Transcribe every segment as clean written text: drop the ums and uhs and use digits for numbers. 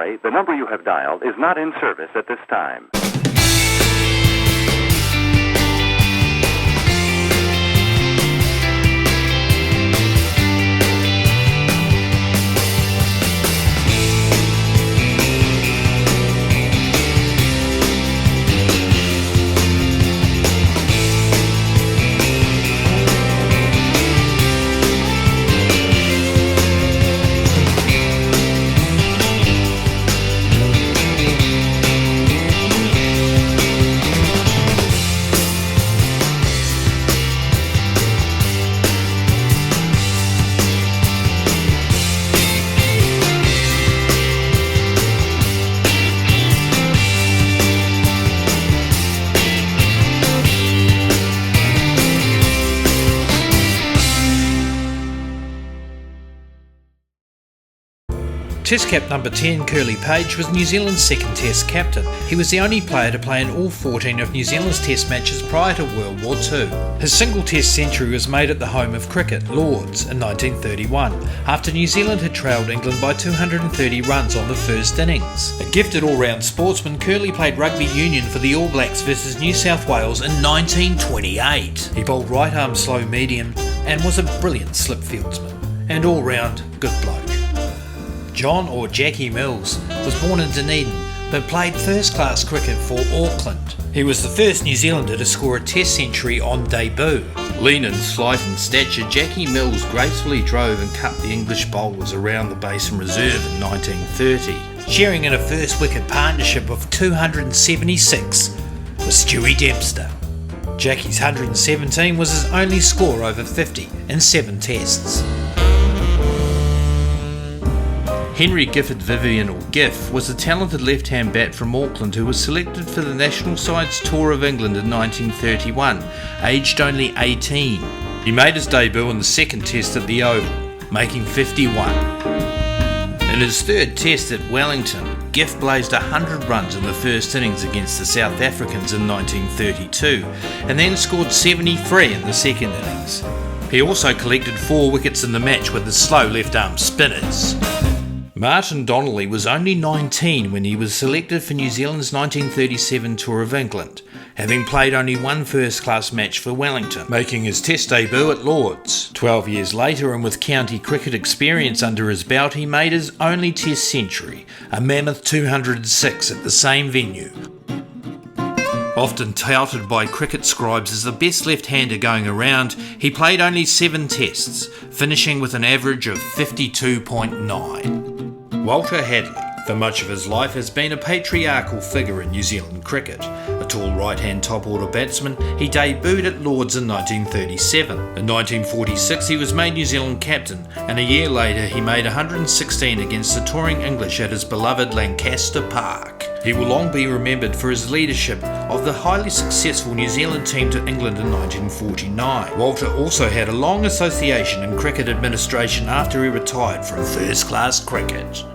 sorry, the number you have dialed is not in service at this time. Test cap number 10, Curly Page, was New Zealand's second Test captain. He was the only player to play in all 14 of New Zealand's Test matches prior to World War II. His single Test century was made at the home of cricket, Lords, in 1931, after New Zealand had trailed England by 230 runs on the first innings. A gifted all-round sportsman, Curly played rugby union for the All Blacks versus New South Wales in 1928. He bowled right-arm slow medium and was a brilliant slip fieldsman, and all-round good bloke. John or Jackie Mills was born in Dunedin but played first-class cricket for Auckland. He was the first New Zealander to score a Test century on debut. Lean and slight in stature, Jackie Mills gracefully drove and cut the English bowlers around the Basin Reserve in 1930. Sharing in a first-wicket partnership of 276 with Stewie Dempster. Jackie's 117 was his only score over 50 in 7 Tests. Henry Gifford Vivian, or Giff, was a talented left-hand bat from Auckland who was selected for the national side's tour of England in 1931, aged only 18. He made his debut in the second Test at the Oval, making 51. In his third Test at Wellington, Giff blazed 100 runs in the first innings against the South Africans in 1932, and then scored 73 in the second innings. He also collected 4 wickets in the match with his slow left-arm spinners. Martin Donnelly was only 19 when he was selected for New Zealand's 1937 Tour of England, having played only one first-class match for Wellington, making his Test debut at Lords. 12 years later, and with county cricket experience under his belt, he made his only Test century, a mammoth 206 at the same venue. Often touted by cricket scribes as the best left-hander going around, he played only 7 Tests, finishing with an average of 52.9. Walter Hadley, for much of his life, has been a patriarchal figure in New Zealand cricket. A tall right-hand top-order batsman, he debuted at Lords in 1937. In 1946 he was made New Zealand captain, and a year later he made 116 against the touring English at his beloved Lancaster Park. He will long be remembered for his leadership of the highly successful New Zealand team to England in 1949. Walter also had a long association in cricket administration after he retired from first-class cricket.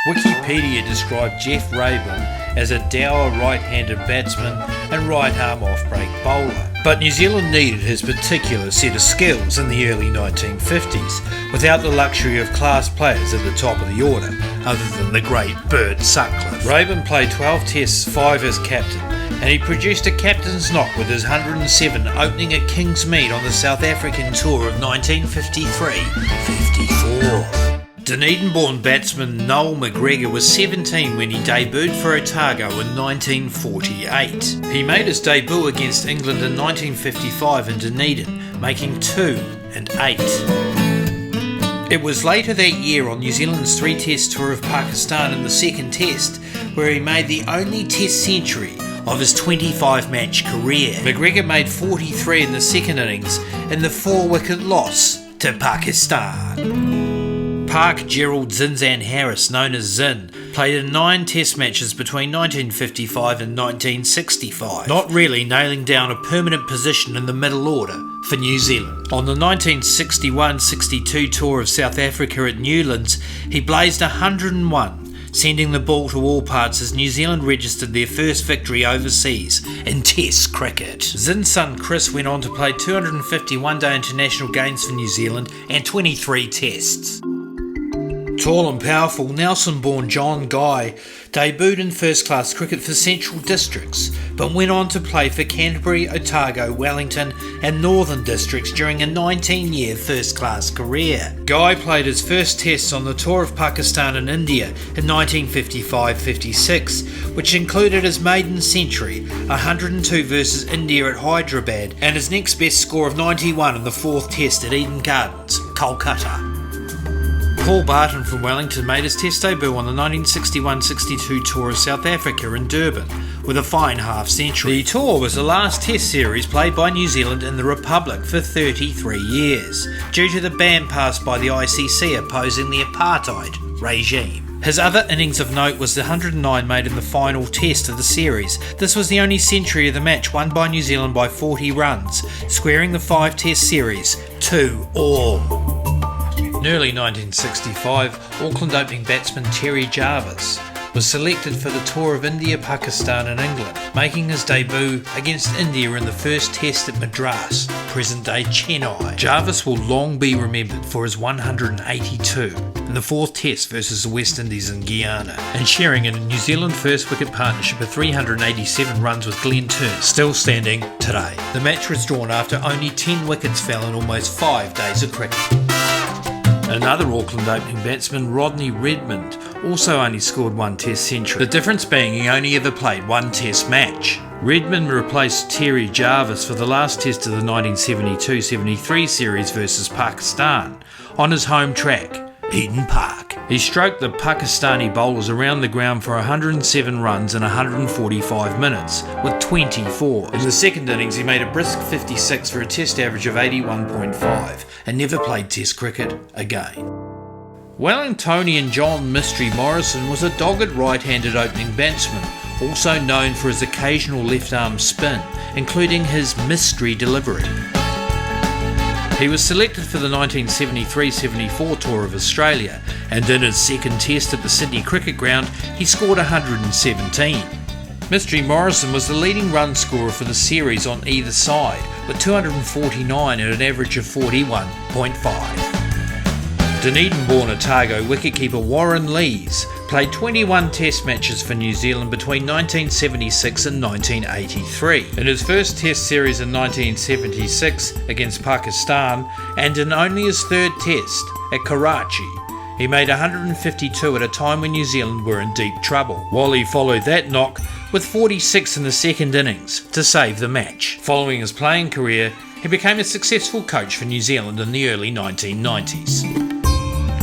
Wikipedia described Geoff Raeburn as a dour right-handed batsman and right-arm off-break bowler. But New Zealand needed his particular set of skills in the early 1950s, without the luxury of class players at the top of the order, other than the great Bert Sutcliffe. Raeburn played 12 Tests, 5 as captain, and he produced a captain's knock with his 107 opening at Kingsmead on the South African tour of 1953-54. Dunedin-born batsman Noel McGregor was 17 when he debuted for Otago in 1948. He made his debut against England in 1955 in Dunedin, making 2 and 8. It was later that year on New Zealand's 3-Test tour of Pakistan in the second Test where he made the only Test century of his 25-match career. McGregor made 43 in the second innings in the 4-wicket loss to Pakistan. Park Gerald Zinzan Harris, known as Zin, played in 9 Test matches between 1955 and 1965, not really nailing down a permanent position in the middle order for New Zealand. On the 1961-62 tour of South Africa at Newlands, he blazed 101, sending the ball to all parts as New Zealand registered their first victory overseas in Test cricket. Zin's son Chris went on to play 250 one-day international games for New Zealand and 23 Tests. Tall and powerful Nelson-born John Guy debuted in first-class cricket for Central Districts, but went on to play for Canterbury, Otago, Wellington and Northern Districts during a 19-year first-class career. Guy played his first tests on the tour of Pakistan and India in 1955-56, which included his maiden century, 102 versus India at Hyderabad, and his next best score of 91 in the fourth test at Eden Gardens, Kolkata. Paul Barton from Wellington made his test debut on the 1961-62 tour of South Africa in Durban with a fine half-century. The tour was the last test series played by New Zealand in the Republic for 33 years, due to the ban passed by the ICC opposing the apartheid regime. His other innings of note was the 109 made in the final test of the series. This was the only century of the match won by New Zealand by 40 runs, squaring the 5-test series 2-all. In early 1965, Auckland opening batsman Terry Jarvis was selected for the tour of India, Pakistan and England, making his debut against India in the first test at Madras, present-day Chennai. Jarvis will long be remembered for his 182 in the fourth test versus the West Indies in Guyana, and sharing in a New Zealand first wicket partnership of 387 runs with Glenn Turner, still standing today. The match was drawn after only 10 wickets fell in almost 5 days of cricket. Another Auckland opening batsman, Rodney Redmond, also only scored one test century, the difference being he only ever played one test match. Redmond replaced Terry Jarvis for the last test of the 1972-73 series versus Pakistan on his home track, Eden Park. He stroked the Pakistani bowlers around the ground for 107 runs in 145 minutes, with 24. In the second innings he made a brisk 56 for a test average of 81.5 and never played test cricket again. Wellingtonian John Mystery Morrison was a dogged right-handed opening batsman, also known for his occasional left-arm spin, including his mystery delivery. He was selected for the 1973-74 tour of Australia, and in his second test at the Sydney Cricket Ground, he scored 117. Mystery Morrison was the leading run scorer for the series on either side, with 249 at an average of 41.5. Dunedin-born Otago wicketkeeper Warren Lees played 21 test matches for New Zealand between 1976 and 1983. In his first test series in 1976 against Pakistan, and in only his third test at Karachi, he made 152 at a time when New Zealand were in deep trouble. Wally followed that knock with 46 in the second innings to save the match. Following his playing career, he became a successful coach for New Zealand in the early 1990s.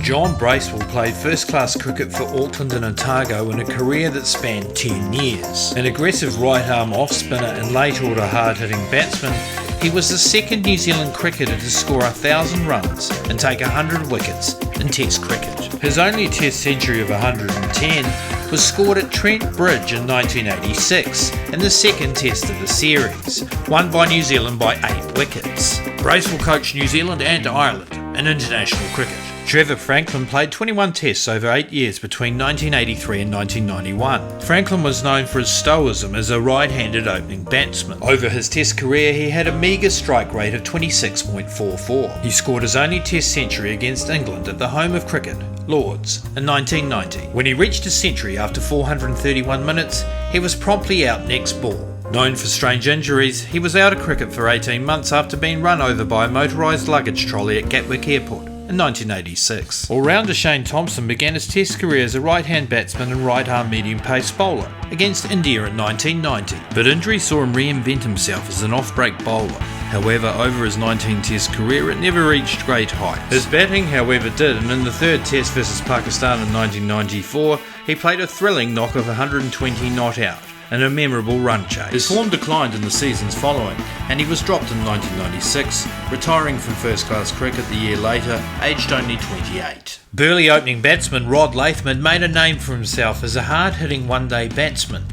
John Bracewell played first-class cricket for Auckland and Otago in a career that spanned 10 years. An aggressive right-arm off-spinner and late-order hard-hitting batsman, he was the second New Zealand cricketer to score 1,000 runs and take 100 wickets in Test cricket. His only Test century of 110 was scored at Trent Bridge in 1986 in the second Test of the series, won by New Zealand by 8 wickets. Bracewell coached New Zealand and Ireland in international cricket. Trevor Franklin played 21 tests over 8 years between 1983 and 1991. Franklin was known for his stoicism as a right-handed opening batsman. Over his test career he had a meagre strike rate of 26.44. He scored his only test century against England at the home of cricket, Lords, in 1990. When he reached his century after 431 minutes, he was promptly out next ball. Known for strange injuries, he was out of cricket for 18 months after being run over by a motorised luggage trolley at Gatwick Airport in 1986. All-rounder Shane Thompson began his test career as a right-hand batsman and right-arm medium-pace bowler against India in 1990, but injury saw him reinvent himself as an off-break bowler. However, over his 19-test career it never reached great heights. His batting, however, did, and in the third test versus Pakistan in 1994, he played a thrilling knock of 120 not out and a memorable run chase. His form declined in the seasons following, and he was dropped in 1996, retiring from first-class cricket the year later, aged only 28. Burleigh opening batsman Rod Latham had made a name for himself as a hard-hitting one-day batsman,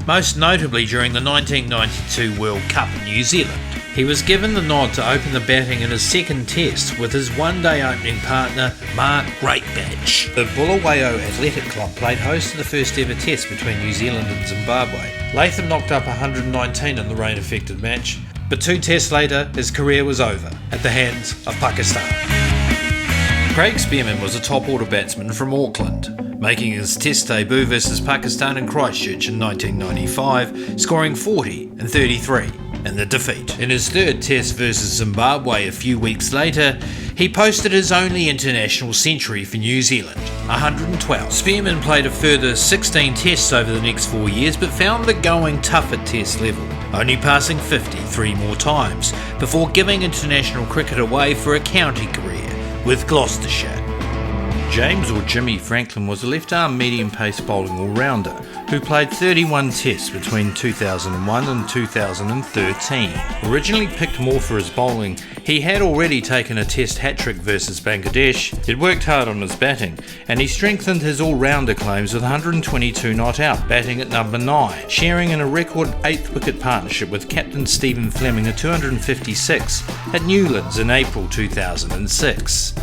most notably during the 1992 World Cup in New Zealand. He was given the nod to open the batting in his second test with his one-day opening partner, Mark Greatbatch. The Bulawayo Athletic Club played host to the first ever test between New Zealand and Zimbabwe. Latham knocked up 119 in the rain-affected match, but 2 tests later his career was over at the hands of Pakistan. Craig Spearman was a top-order batsman from Auckland, making his Test debut versus Pakistan in Christchurch in 1995, scoring 40 and 33 in the defeat. In his third Test versus Zimbabwe a few weeks later, he posted his only international century for New Zealand, 112. Spearman played a further 16 Tests over the next 4 years, but found the going tough at Test level, only passing 50 3 more times, before giving international cricket away for a county career with Gloucestershire. James or Jimmy Franklin was a left-arm medium-pace bowling all-rounder who played 31 Tests between 2001 and 2013. Originally picked more for his bowling, he had already taken a Test hat-trick versus Bangladesh. He'd worked hard on his batting, and he strengthened his all-rounder claims with 122 not out, batting at number 9, sharing in a record 8th wicket partnership with captain Stephen Fleming at 256 at Newlands in April 2006.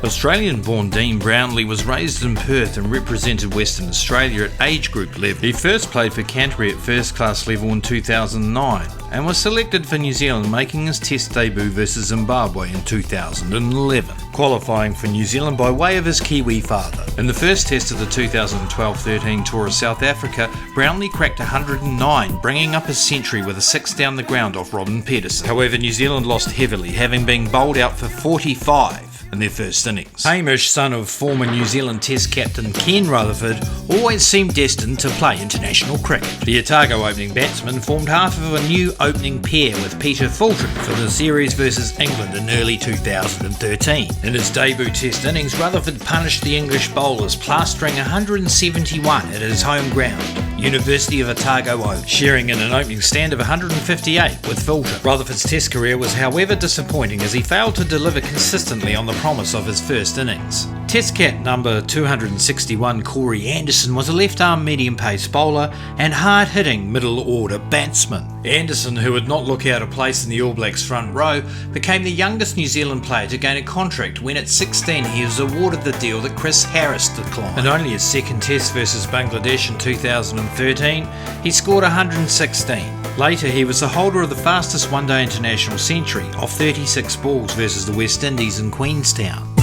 Australian-born Dean Brownlee was raised in Perth and represented Western Australia at age group level. He first played for Canterbury at first-class level in 2009 and was selected for New Zealand, making his Test debut versus Zimbabwe in 2011, qualifying for New Zealand by way of his Kiwi father. In the first Test of the 2012-13 tour of South Africa, Brownlee cracked 109, bringing up his century with a 6 down the ground off Robin Pedersen. However, New Zealand lost heavily, having been bowled out for 45 in their first innings. Hamish, son of former New Zealand Test captain Ken Rutherford, always seemed destined to play international cricket. The Otago opening batsman formed half of a new opening pair with Peter Fulton for the series versus England in early 2013. In his debut Test innings, Rutherford punished the English bowlers, plastering 171 at his home ground, University of Otago Oval, sharing in an opening stand of 158 with Fulton. Rutherford's Test career was however disappointing as he failed to deliver consistently on the promise of his first innings. Test cap number 261 Corey Anderson was a left-arm medium-pace bowler and hard-hitting middle-order batsman. Anderson, who would not look out of place in the All Blacks front row, became the youngest New Zealand player to gain a contract when at 16 he was awarded the deal that Chris Harris declined. In only his second Test versus Bangladesh in 2013, he scored 116. Later, he was the holder of the fastest one-day international century off 36 balls versus the West Indies in Queenstown.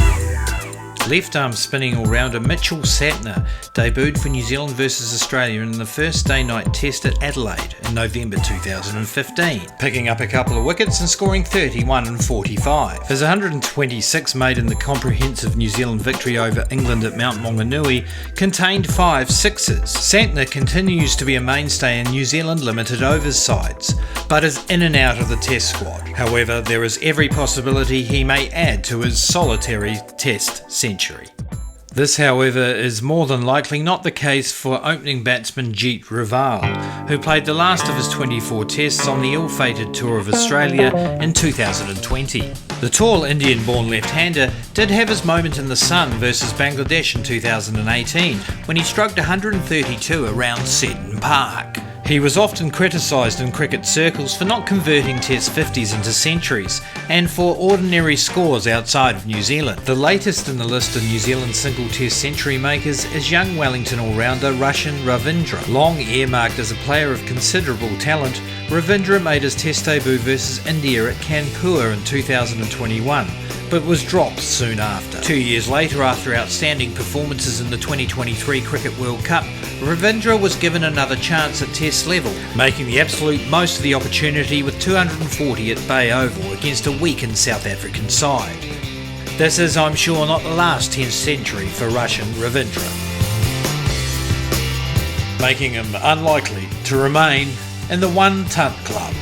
Left-arm spinning all-rounder Mitchell Santner debuted for New Zealand versus Australia in the first day-night Test at Adelaide in November 2015, picking up a couple of wickets and scoring 31 and 45. His 126 made in the comprehensive New Zealand victory over England at Mount Maunganui contained 5 sixes. Santner continues to be a mainstay in New Zealand limited overs sides, but is in and out of the Test squad. However, there is every possibility he may add to his solitary Test century. This, however, is more than likely not the case for opening batsman Jeet Raval, who played the last of his 24 Tests on the ill-fated Tour of Australia in 2020. The tall Indian-born left-hander did have his moment in the sun versus Bangladesh in 2018 when he stroked 132 around Seton Park. He was often criticised in cricket circles for not converting Test 50s into centuries and for ordinary scores outside of New Zealand. The latest in the list of New Zealand single Test century makers is young Wellington all-rounder Rushan Ravindra. Long earmarked as a player of considerable talent, Ravindra made his Test debut versus India at Kanpur in 2021, but was dropped soon after. 2 years later, after outstanding performances in the 2023 Cricket World Cup, Ravindra was given another chance at Test level, making the absolute most of the opportunity with 240 at Bay Oval against a weakened South African side. This is, I'm sure, not the last Test century for Rushan Ravindra, making him unlikely to remain in the one-ton club.